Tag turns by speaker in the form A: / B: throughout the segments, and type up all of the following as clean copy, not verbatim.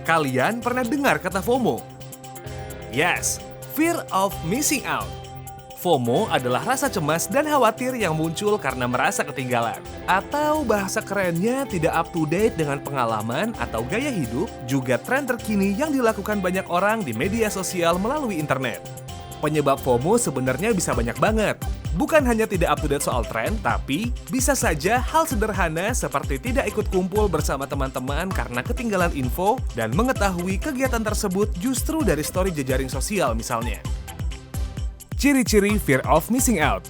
A: Kalian pernah dengar kata FOMO? Yes, fear of missing out. FOMO adalah rasa cemas dan khawatir yang muncul karena merasa ketinggalan. Atau bahasa kerennya tidak up to date dengan pengalaman atau gaya hidup, juga tren terkini yang dilakukan banyak orang di media sosial melalui internet. Penyebab FOMO sebenarnya bisa banyak banget. Bukan hanya tidak up to date soal tren, tapi bisa saja hal sederhana seperti tidak ikut kumpul bersama teman-teman karena ketinggalan info dan mengetahui kegiatan tersebut justru dari story jejaring sosial misalnya. Ciri-ciri fear of missing out.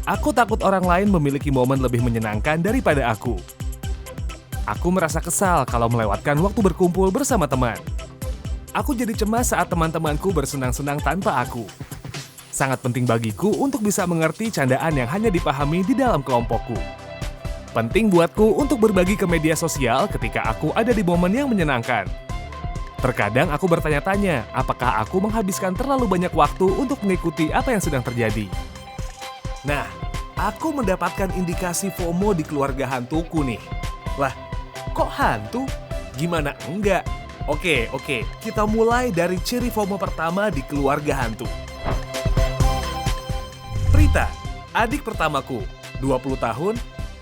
A: Aku takut orang lain memiliki momen lebih menyenangkan daripada aku. Aku merasa kesal kalau melewatkan waktu berkumpul bersama teman. Aku jadi cemas saat teman-temanku bersenang-senang tanpa aku. Sangat penting bagiku untuk bisa mengerti candaan yang hanya dipahami di dalam kelompokku. Penting buatku untuk berbagi ke media sosial ketika aku ada di momen yang menyenangkan. Terkadang aku bertanya-tanya, apakah aku menghabiskan terlalu banyak waktu untuk mengikuti apa yang sedang terjadi. Nah, aku mendapatkan indikasi FOMO di keluarga hantuku nih. Lah, kok hantu? Gimana enggak? Oke, kita mulai dari ciri FOMO pertama di keluarga hantu. Prita, adik pertamaku, 20 tahun,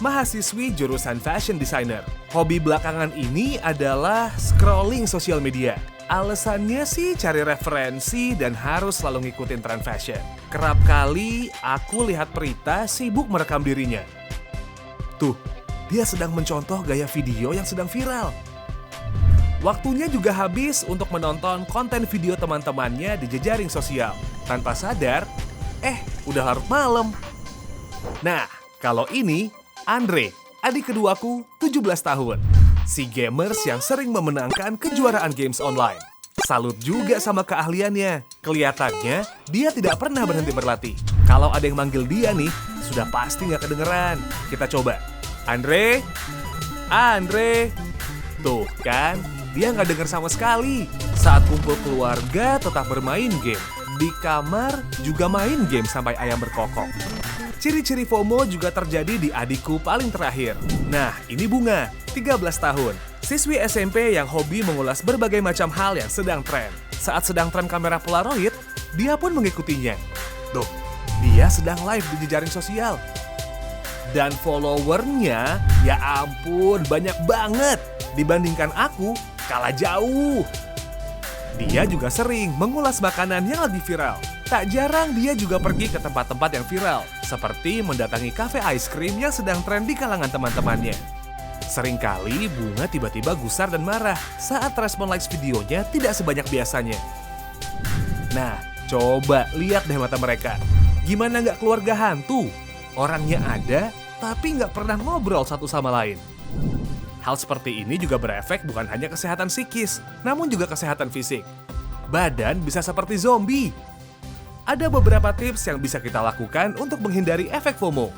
A: mahasiswi jurusan fashion designer. Hobi belakangan ini adalah scrolling sosial media. Alasannya sih cari referensi dan harus selalu ngikutin tren fashion. Kerap kali aku lihat Prita sibuk merekam dirinya. Tuh, dia sedang mencontoh gaya video yang sedang viral. Waktunya juga habis untuk menonton konten video teman-temannya di jejaring sosial. Tanpa sadar, udah larut malam. Nah, kalau ini, Andre, adik keduaku, 17 tahun. Si gamers yang sering memenangkan kejuaraan games online. Salut juga sama keahliannya. Kelihatannya, dia tidak pernah berhenti berlatih. Kalau ada yang manggil dia nih, sudah pasti nggak kedengeran. Kita coba. Andre? Tuh kan, dia nggak denger sama sekali. Saat kumpul keluarga, tetap bermain game. Di kamar juga main game sampai ayam berkokok. Ciri-ciri FOMO juga terjadi di adikku paling terakhir. Nah, ini Bunga, 13 tahun. Siswi SMP yang hobi mengulas berbagai macam hal yang sedang tren. Saat sedang tren kamera Polaroid, dia pun mengikutinya. Tuh, dia sedang live di jejaring sosial. Dan followernya, ya ampun, banyak banget. Dibandingkan aku, kalah jauh. Dia juga sering mengulas makanan yang lagi viral. Tak jarang dia juga pergi ke tempat-tempat yang viral, seperti mendatangi kafe ice cream yang sedang tren di kalangan teman-temannya. Seringkali Bunga tiba-tiba gusar dan marah saat respon likes videonya tidak sebanyak biasanya. Nah, coba lihat deh mata mereka. Gimana nggak keluarga hantu? Orangnya ada, tapi nggak pernah ngobrol satu sama lain. Hal seperti ini juga berefek bukan hanya kesehatan psikis, namun juga kesehatan fisik. Badan bisa seperti zombie. Ada beberapa tips yang bisa kita lakukan untuk menghindari efek FOMO.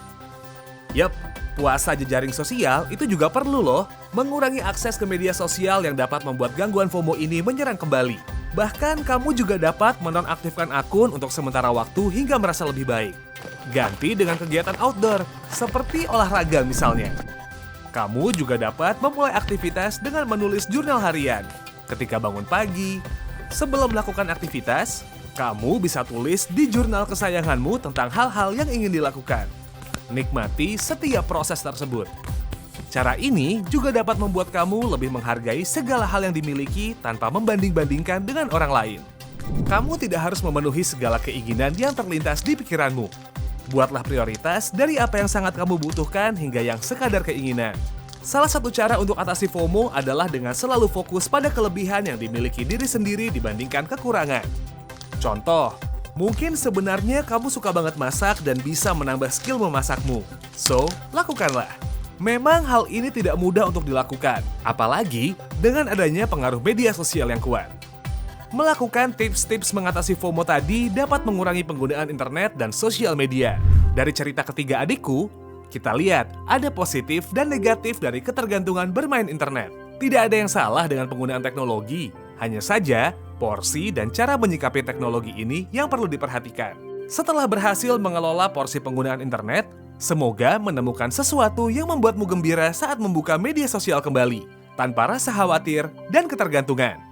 A: Yap, puasa jejaring sosial itu juga perlu loh. Mengurangi akses ke media sosial yang dapat membuat gangguan FOMO ini menyerang kembali. Bahkan kamu juga dapat menonaktifkan akun untuk sementara waktu hingga merasa lebih baik. Ganti dengan kegiatan outdoor, seperti olahraga misalnya. Kamu juga dapat memulai aktivitas dengan menulis jurnal harian. Ketika bangun pagi, sebelum melakukan aktivitas, kamu bisa tulis di jurnal kesayanganmu tentang hal-hal yang ingin dilakukan. Nikmati setiap proses tersebut. Cara ini juga dapat membuat kamu lebih menghargai segala hal yang dimiliki tanpa membanding-bandingkan dengan orang lain. Kamu tidak harus memenuhi segala keinginan yang terlintas di pikiranmu. Buatlah prioritas dari apa yang sangat kamu butuhkan hingga yang sekadar keinginan. Salah satu cara untuk atasi FOMO adalah dengan selalu fokus pada kelebihan yang dimiliki diri sendiri dibandingkan kekurangan. Contoh, mungkin sebenarnya kamu suka banget masak dan bisa menambah skill memasakmu. So, lakukanlah. Memang hal ini tidak mudah untuk dilakukan, apalagi dengan adanya pengaruh media sosial yang kuat. Melakukan tips-tips mengatasi FOMO tadi dapat mengurangi penggunaan internet dan sosial media. Dari cerita ketiga adikku, kita lihat ada positif dan negatif dari ketergantungan bermain internet. Tidak ada yang salah dengan penggunaan teknologi, hanya saja porsi dan cara menyikapi teknologi ini yang perlu diperhatikan. Setelah berhasil mengelola porsi penggunaan internet, semoga menemukan sesuatu yang membuatmu gembira saat membuka media sosial kembali, tanpa rasa khawatir dan ketergantungan.